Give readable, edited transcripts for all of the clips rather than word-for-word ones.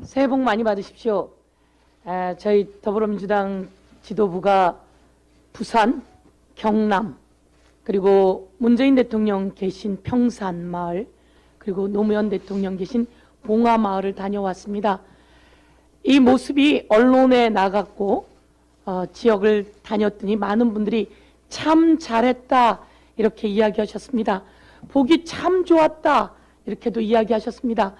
새해 복 많이 받으십시오. 저희 더불어민주당 지도부가 부산, 경남, 그리고 문재인 대통령 계신 평산마을, 그리고 노무현 대통령 계신 봉화마을을 다녀왔습니다. 이 모습이 언론에 나갔고 지역을 다녔더니 많은 분들이 참 잘했다 이렇게 이야기하셨습니다. 보기 참 좋았다 이렇게도 이야기하셨습니다.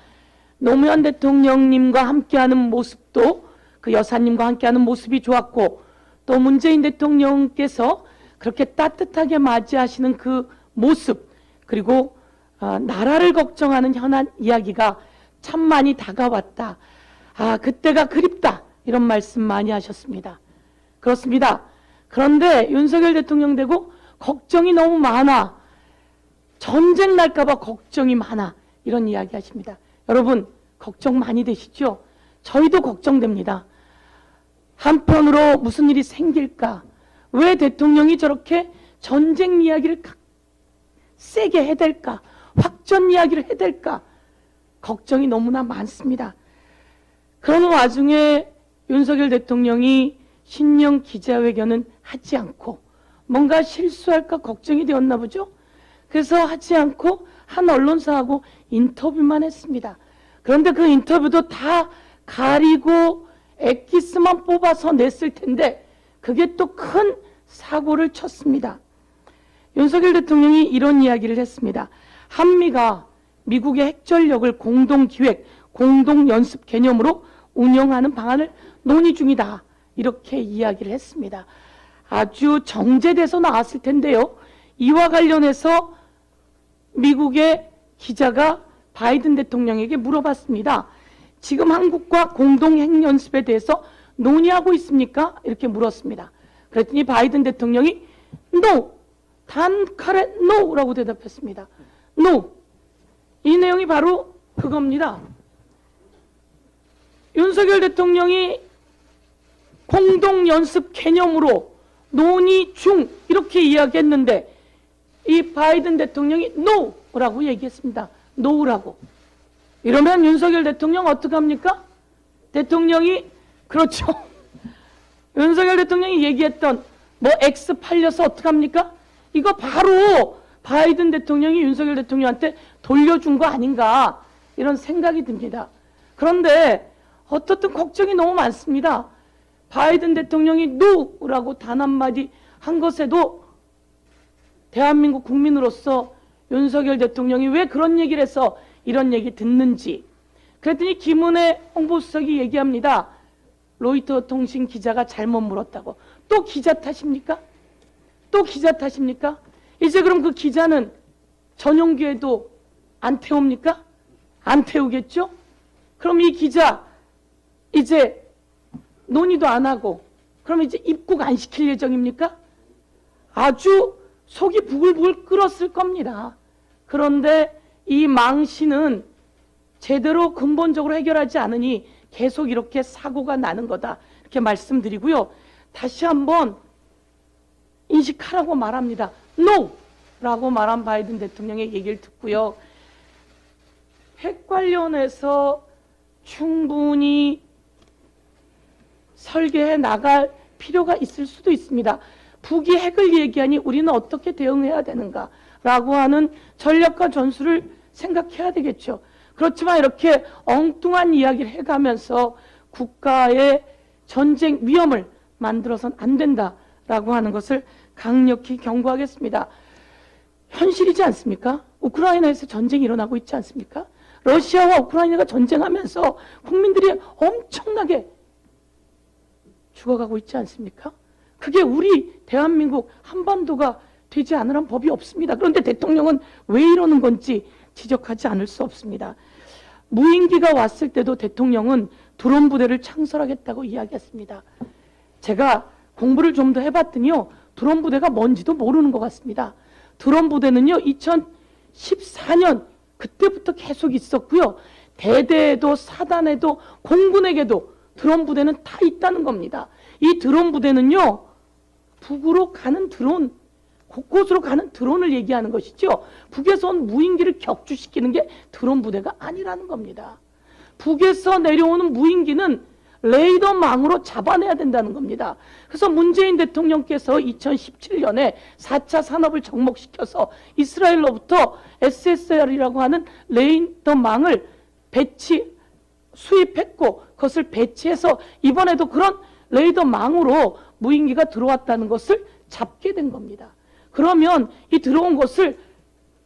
노무현 대통령님과 함께하는 모습도 그 여사님과 함께하는 모습이 좋았고, 또 문재인 대통령께서 그렇게 따뜻하게 맞이하시는 그 모습, 그리고 나라를 걱정하는 현안 이야기가 참 많이 다가왔다. 그때가 그립다 이런 말씀 많이 하셨습니다. 그렇습니다. 그런데 윤석열 대통령 되고 걱정이 너무 많아, 전쟁 날까 봐 걱정이 많아 이런 이야기 하십니다. 여러분 걱정 많이 되시죠? 저희도 걱정됩니다. 한편으로 무슨 일이 생길까? 왜 대통령이 저렇게 전쟁 이야기를 세게 해댈까? 확전 이야기를 해댈까? 걱정이 너무나 많습니다. 그런 와중에 윤석열 대통령이 신년 기자회견은 하지 않고 뭔가 실수할까 걱정이 되었나 보죠. 그래서 하지 않고 한 언론사하고 인터뷰만 했습니다. 그런데 그 인터뷰도 다 가리고 엑기스만 뽑아서 냈을 텐데 그게 또 큰 사고를 쳤습니다. 윤석열 대통령이 이런 이야기를 했습니다. 한미가 미국의 핵전력을 공동기획, 공동연습 개념으로 운영하는 방안을 논의 중이다 이렇게 이야기를 했습니다. 아주 정제돼서 나왔을 텐데요. 이와 관련해서 미국의 기자가 바이든 대통령에게 물어봤습니다. 지금 한국과 공동핵연습에 대해서 논의하고 있습니까? 이렇게 물었습니다. 그랬더니 바이든 대통령이 No! 단칼에 NO라고 대답했습니다. No! 이 내용이 바로 그겁니다. 윤석열 대통령이 공동연습 개념으로 논의 중 이렇게 이야기했는데 이 바이든 대통령이 NO라고 얘기했습니다. 노라고. 이러면 윤석열 대통령 어떡합니까? 대통령이 그렇죠. 윤석열 대통령이 얘기했던 뭐 X 팔려서 어떡합니까? 이거 바로 바이든 대통령이 윤석열 대통령한테 돌려준 거 아닌가 이런 생각이 듭니다. 그런데 어떻든 걱정이 너무 많습니다. 바이든 대통령이 노라고 단 한마디 한 것에도 대한민국 국민으로서 윤석열 대통령이 왜 그런 얘기를 해서 이런 얘기 듣는지. 그랬더니 김은혜 홍보수석이 얘기합니다. 로이터 통신 기자가 잘못 물었다고. 또 기자 탓입니까? 또 기자 탓입니까? 이제 그럼 그 기자는 전용기에도 안 태웁니까? 안 태우겠죠? 그럼 이 기자 이제 논의도 안 하고 그럼 이제 입국 안 시킬 예정입니까? 아주 속이 부글부글 끓었을 겁니다. 그런데 이 망신은 제대로 근본적으로 해결하지 않으니 계속 이렇게 사고가 나는 거다 이렇게 말씀드리고요. 다시 한번 인식하라고 말합니다. No! 라고 말한 바이든 대통령의 얘기를 듣고요. 핵 관련해서 충분히 설계해 나갈 필요가 있을 수도 있습니다. 북이 핵을 얘기하니 우리는 어떻게 대응해야 되는가 라고 하는 전략과 전술을 생각해야 되겠죠. 그렇지만 이렇게 엉뚱한 이야기를 해가면서 국가의 전쟁 위험을 만들어서는 안 된다라고 하는 것을 강력히 경고하겠습니다. 현실이지 않습니까? 우크라이나에서 전쟁이 일어나고 있지 않습니까? 러시아와 우크라이나가 전쟁하면서 국민들이 엄청나게 죽어가고 있지 않습니까? 그게 우리 대한민국 한반도가 되지 않으란 법이 없습니다. 그런데 대통령은 왜 이러는 건지 지적하지 않을 수 없습니다. 무인기가 왔을 때도 대통령은 드론 부대를 창설하겠다고 이야기했습니다. 제가 공부를 좀 더 해봤더니요. 드론 부대가 뭔지도 모르는 것 같습니다. 드론 부대는요. 2014년 그때부터 계속 있었고요. 대대에도 사단에도 공군에게도 드론 부대는 다 있다는 겁니다. 이 드론 부대는요. 북으로 가는 드론, 곳곳으로 가는 드론을 얘기하는 것이죠. 북에서 온 무인기를 격추시키는 게 드론 부대가 아니라는 겁니다. 북에서 내려오는 무인기는 레이더망으로 잡아내야 된다는 겁니다. 그래서 문재인 대통령께서 2017년에 4차 산업을 접목시켜서 이스라엘로부터 SSR이라고 하는 레이더망을 수입했고 그것을 배치해서 이번에도 그런 레이더망으로 무인기가 들어왔다는 것을 잡게 된 겁니다. 그러면 이 들어온 것을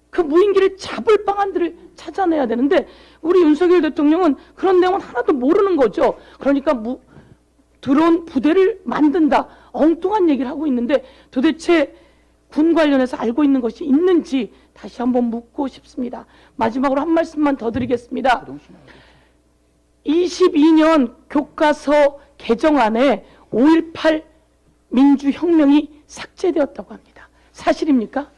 그 무인기를 잡을 방안들을 찾아내야 되는데 우리 윤석열 대통령은 그런 내용은 하나도 모르는 거죠. 그러니까 드론 부대를 만든다. 엉뚱한 얘기를 하고 있는데 도대체 군 관련해서 알고 있는 것이 있는지 다시 한번 묻고 싶습니다. 마지막으로 한 말씀만 더 드리겠습니다. 22년 교과서 개정안에 5.18 민주혁명이 삭제되었다고 합니다. 사실입니까?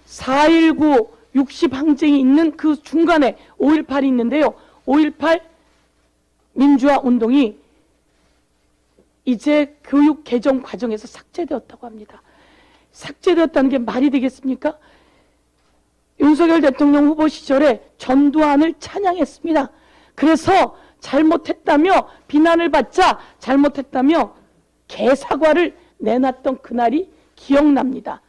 4.19 60항쟁이 있는 그 중간에 5.18이 있는데요. 5.18 민주화 운동이 이제 교육 개정 과정에서 삭제되었다고 합니다. 삭제되었다는 게 말이 되겠습니까? 윤석열 대통령 후보 시절에 전두환을 찬양했습니다. 그래서 잘못했다며 비난을 받자 잘못했다며 개사과를 내놨던 그날이 기억납니다.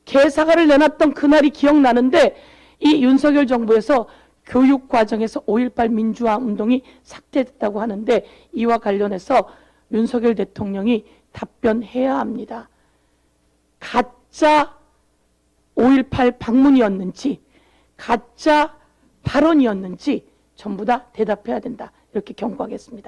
개사과를 내놨던 그날이 기억나는데 이 윤석열 정부에서 교육과정에서 5.18 민주화 운동이 삭제됐다고 하는데 이와 관련해서 윤석열 대통령이 답변해야 합니다. 가짜 5.18 방문이었는지 가짜 발언이었는지 전부 다 대답해야 된다. 이렇게 경고하겠습니다.